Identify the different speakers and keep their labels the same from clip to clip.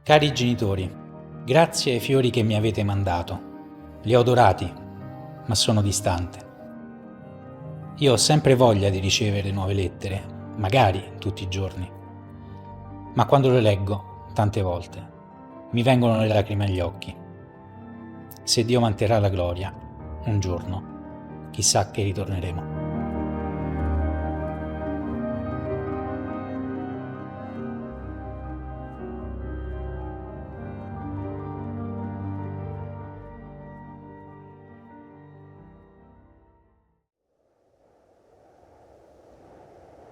Speaker 1: Cari genitori, grazie ai fiori che mi avete mandato. Li ho adorati, ma sono distante. Io ho sempre voglia di ricevere nuove lettere, magari tutti i giorni. Ma quando le leggo, tante volte, mi vengono le lacrime agli occhi. Se Dio manterrà la gloria, un giorno, chissà che ritorneremo.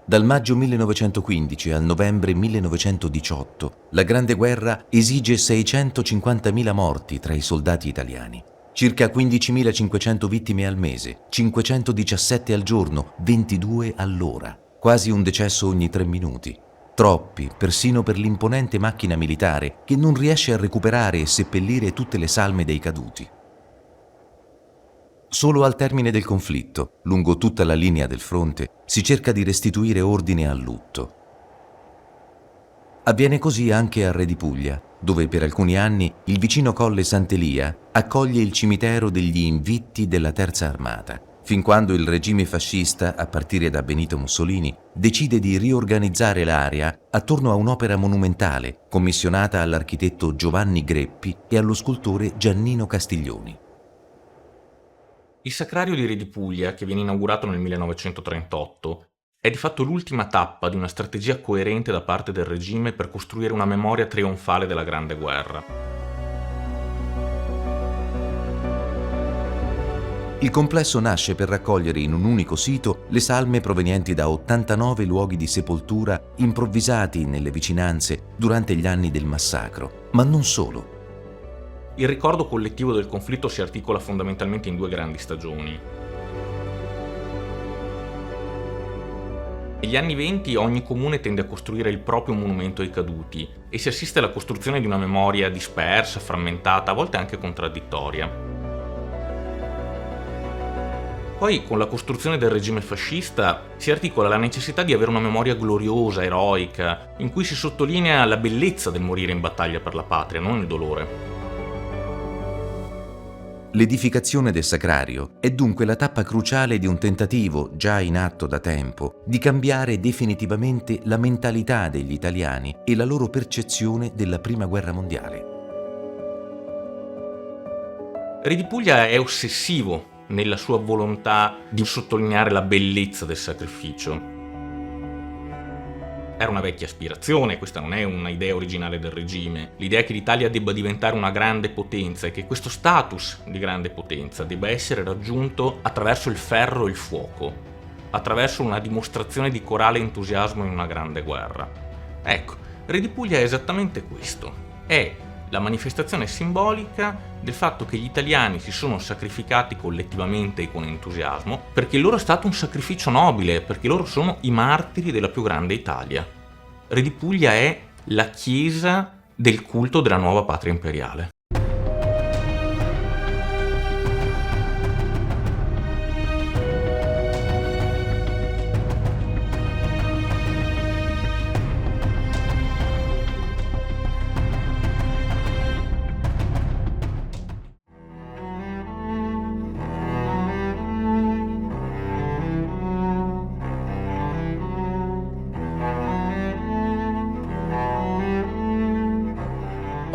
Speaker 2: Dal maggio 1915 al novembre 1918, la Grande Guerra esige 650.000 morti tra i soldati italiani. Circa 15.500 vittime al mese, 517 al giorno, 22 all'ora. Quasi un decesso ogni 3 minuti. Troppi, persino per l'imponente macchina militare che non riesce a recuperare e seppellire tutte le salme dei caduti. Solo al termine del conflitto, lungo tutta la linea del fronte, si cerca di restituire ordine al lutto. Avviene così anche a Re di Puglia, dove per alcuni anni il vicino Colle Sant'Elia accoglie il cimitero degli invitti della Terza Armata, fin quando il regime fascista, a partire da Benito Mussolini, decide di riorganizzare l'area attorno a un'opera monumentale commissionata all'architetto Giovanni Greppi e allo scultore Giannino Castiglioni.
Speaker 3: Il Sacrario di Re di Puglia, che viene inaugurato nel 1938, è di fatto l'ultima tappa di una strategia coerente da parte del regime per costruire una memoria trionfale della Grande Guerra.
Speaker 2: Il complesso nasce per raccogliere in un unico sito le salme provenienti da 89 luoghi di sepoltura improvvisati nelle vicinanze durante gli anni del massacro, ma non solo.
Speaker 3: Il ricordo collettivo del conflitto si articola fondamentalmente in 2 grandi stagioni. Negli anni 20 ogni comune tende a costruire il proprio monumento ai caduti e si assiste alla costruzione di una memoria dispersa, frammentata, a volte anche contraddittoria. Poi, con la costruzione del regime fascista, si articola la necessità di avere una memoria gloriosa, eroica, in cui si sottolinea la bellezza del morire in battaglia per la patria, non il dolore.
Speaker 2: L'edificazione del Sacrario è dunque la tappa cruciale di un tentativo, già in atto da tempo, di cambiare definitivamente la mentalità degli italiani e la loro percezione della Prima Guerra Mondiale.
Speaker 3: Re di Puglia è ossessivo nella sua volontà di sottolineare la bellezza del sacrificio. Era una vecchia aspirazione, questa non è una idea originale del regime. L'idea è che l'Italia debba diventare una grande potenza e che questo status di grande potenza debba essere raggiunto attraverso il ferro e il fuoco, attraverso una dimostrazione di corale entusiasmo in una grande guerra. Ecco, Re di Puglia è esattamente questo. È la manifestazione simbolica del fatto che gli italiani si sono sacrificati collettivamente e con entusiasmo perché il loro è stato un sacrificio nobile, perché loro sono i martiri della più grande Italia. Re di Puglia è la chiesa del culto della nuova patria imperiale.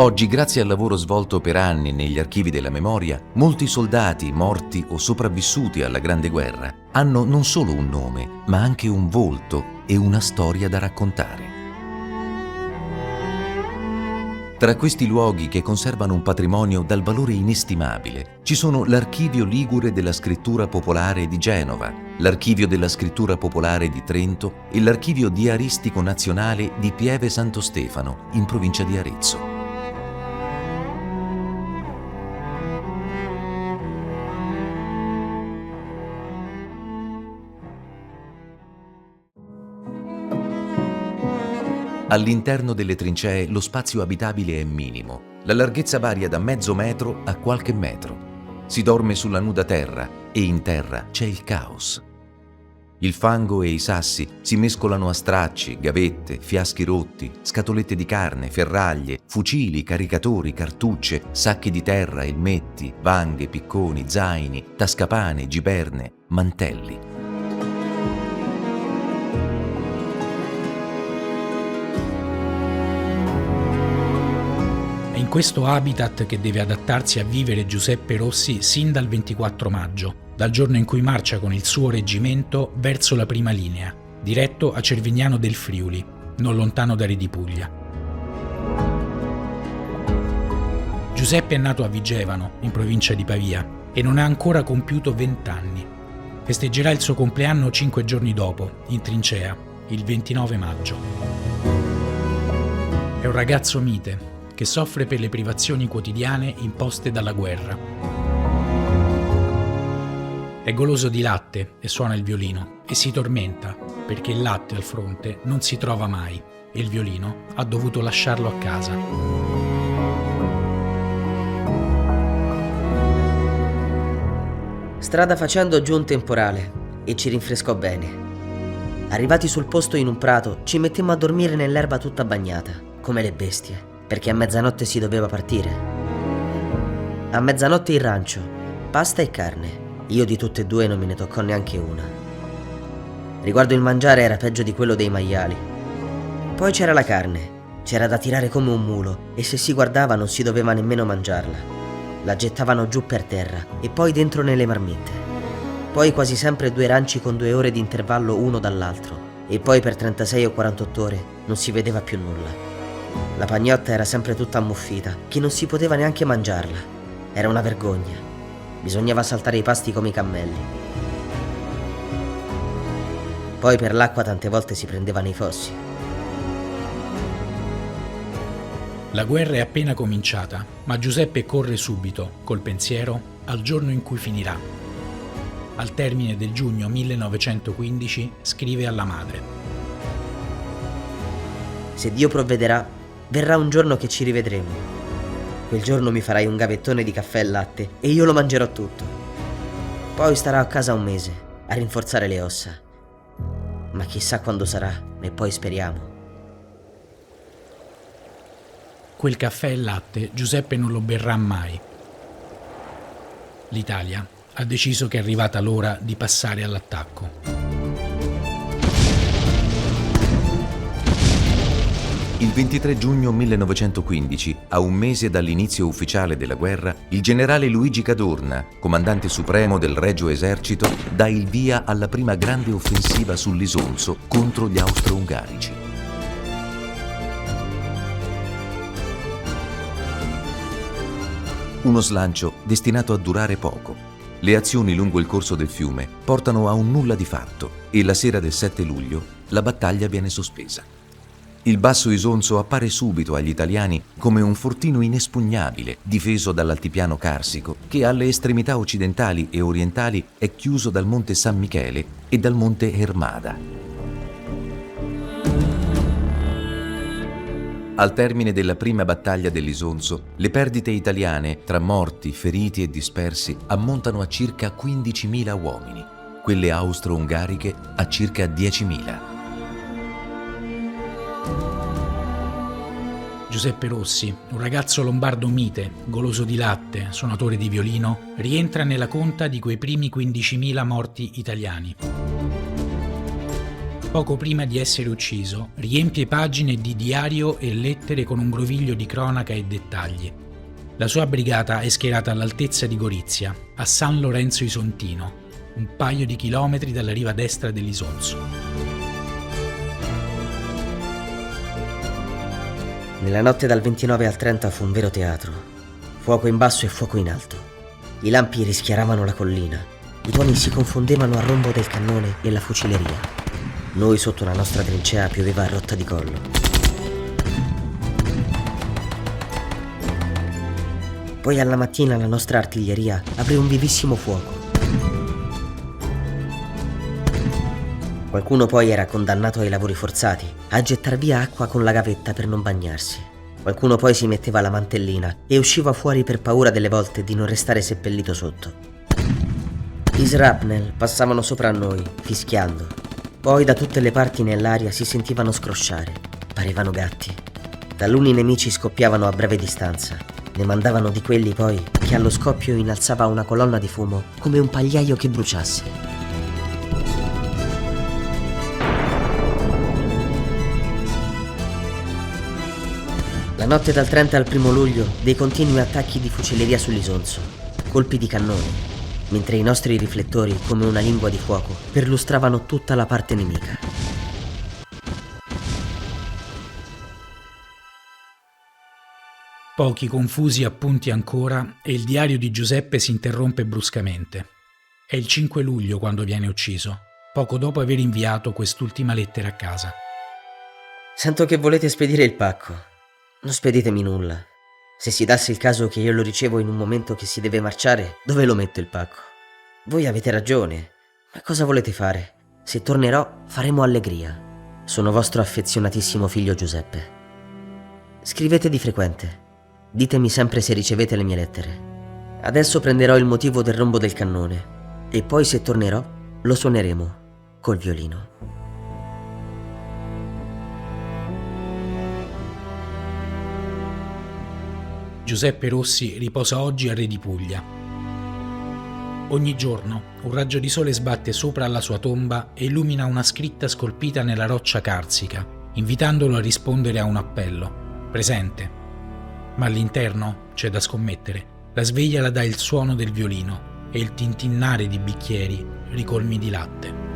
Speaker 2: Oggi, grazie al lavoro svolto per anni negli archivi della memoria, molti soldati morti o sopravvissuti alla Grande Guerra hanno non solo un nome, ma anche un volto e una storia da raccontare. Tra questi luoghi che conservano un patrimonio dal valore inestimabile ci sono l'Archivio Ligure della Scrittura Popolare di Genova, l'Archivio della Scrittura Popolare di Trento e l'Archivio Diaristico Nazionale di Pieve Santo Stefano, in provincia di Arezzo. All'interno delle trincee lo spazio abitabile è minimo. La larghezza varia da mezzo metro a qualche metro. Si dorme sulla nuda terra e in terra c'è il caos. Il fango e i sassi si mescolano a stracci, gavette, fiaschi rotti, scatolette di carne, ferraglie, fucili, caricatori, cartucce, sacchi di terra, elmetti, vanghe, picconi, zaini, tascapane, giberne, mantelli.
Speaker 1: È in questo habitat che deve adattarsi a vivere Giuseppe Rossi sin dal 24 maggio, dal giorno in cui marcia con il suo reggimento verso la prima linea, diretto a Cervignano del Friuli, non lontano da Redipuglia. Giuseppe è nato a Vigevano, in provincia di Pavia, e non ha ancora compiuto 20 anni. Festeggerà il suo compleanno 5 giorni dopo, in trincea, il 29 maggio. È un ragazzo mite, che soffre per le privazioni quotidiane imposte dalla guerra. È goloso di latte e suona il violino e si tormenta perché il latte al fronte non si trova mai e il violino ha dovuto lasciarlo a casa.
Speaker 4: Strada facendo giù un temporale e ci rinfrescò bene. Arrivati sul posto in un prato ci mettemmo a dormire nell'erba tutta bagnata, come le bestie, perché a mezzanotte si doveva partire. A mezzanotte il rancio, pasta e carne. Io di tutte e due non me ne toccò neanche una. Riguardo il mangiare era peggio di quello dei maiali. Poi c'era la carne, c'era da tirare come un mulo e se si guardava non si doveva nemmeno mangiarla. La gettavano giù per terra e poi dentro nelle marmitte. Poi quasi sempre 2 ranci con 2 ore di intervallo uno dall'altro e poi per 36 o 48 ore non si vedeva più nulla. La pagnotta era sempre tutta ammuffita, che non si poteva neanche mangiarla. Era una vergogna. Bisognava saltare i pasti come i cammelli. Poi per l'acqua tante volte si prendevano i fossi.
Speaker 1: La guerra è appena cominciata, ma Giuseppe corre subito, col pensiero, al giorno in cui finirà. Al termine del giugno 1915 scrive alla madre:
Speaker 4: Se Dio provvederà, verrà un giorno che ci rivedremo. Quel giorno mi farai un gavettone di caffè e latte e io lo mangerò tutto. Poi starò a casa un mese a rinforzare le ossa. Ma chissà quando sarà, e poi speriamo.
Speaker 1: Quel caffè e latte Giuseppe non lo berrà mai. L'Italia ha deciso che è arrivata l'ora di passare all'attacco.
Speaker 2: Il 23 giugno 1915, a un mese dall'inizio ufficiale della guerra, il generale Luigi Cadorna, comandante supremo del Regio Esercito, dà il via alla prima grande offensiva sull'Isonzo contro gli austro-ungarici. Uno slancio destinato a durare poco. Le azioni lungo il corso del fiume portano a un nulla di fatto e la sera del 7 luglio la battaglia viene sospesa. Il basso Isonzo appare subito agli italiani come un fortino inespugnabile, difeso dall'altipiano carsico, che alle estremità occidentali e orientali è chiuso dal monte San Michele e dal monte Ermada. Al termine della prima battaglia dell'Isonzo, le perdite italiane, tra morti, feriti e dispersi, ammontano a circa 15.000 uomini, quelle austro-ungariche a circa 10.000.
Speaker 1: Giuseppe Rossi, un ragazzo lombardo mite, goloso di latte, suonatore di violino, rientra nella conta di quei primi 15.000 morti italiani. Poco prima di essere ucciso, riempie pagine di diario e lettere con un groviglio di cronaca e dettagli. La sua brigata è schierata all'altezza di Gorizia, a San Lorenzo Isontino, un paio di chilometri dalla riva destra dell'Isonzo.
Speaker 4: Nella notte dal 29 al 30 fu un vero teatro. Fuoco in basso e fuoco in alto. I lampi rischiaravano la collina. I tuoni si confondevano al rombo del cannone e la fucileria. Noi sotto la nostra trincea pioveva a rotta di collo. Poi alla mattina la nostra artiglieria aprì un vivissimo fuoco. Qualcuno poi era condannato ai lavori forzati, a gettar via acqua con la gavetta per non bagnarsi. Qualcuno poi si metteva la mantellina e usciva fuori per paura delle volte di non restare seppellito sotto. Gli shrapnel passavano sopra a noi, fischiando. Poi da tutte le parti nell'aria si sentivano scrosciare. Parevano gatti. Taluni nemici scoppiavano a breve distanza. Ne mandavano di quelli poi che allo scoppio innalzava una colonna di fumo come un pagliaio che bruciasse. La notte dal 30 al 1 luglio dei continui attacchi di fucilleria sull'Isonzo, colpi di cannone, mentre i nostri riflettori, come una lingua di fuoco, perlustravano tutta la parte nemica.
Speaker 1: Pochi confusi appunti ancora e il diario di Giuseppe si interrompe bruscamente. È il 5 luglio quando viene ucciso, poco dopo aver inviato quest'ultima lettera a casa.
Speaker 4: Sento che volete spedire il pacco. Non speditemi nulla. Se si dasse il caso che io lo ricevo in un momento che si deve marciare, dove lo metto il pacco? Voi avete ragione, ma cosa volete fare? Se tornerò, faremo allegria. Sono vostro affezionatissimo figlio Giuseppe. Scrivete di frequente. Ditemi sempre se ricevete le mie lettere. Adesso prenderò il motivo del rombo del cannone e poi se tornerò lo suoneremo col violino.
Speaker 1: Giuseppe Rossi riposa oggi a Re di Puglia. Ogni giorno un raggio di sole sbatte sopra alla sua tomba e illumina una scritta scolpita nella roccia carsica, invitandolo a rispondere a un appello, presente. Ma all'interno, c'è da scommettere, la sveglia la dà il suono del violino e il tintinnare di bicchieri ricolmi di latte.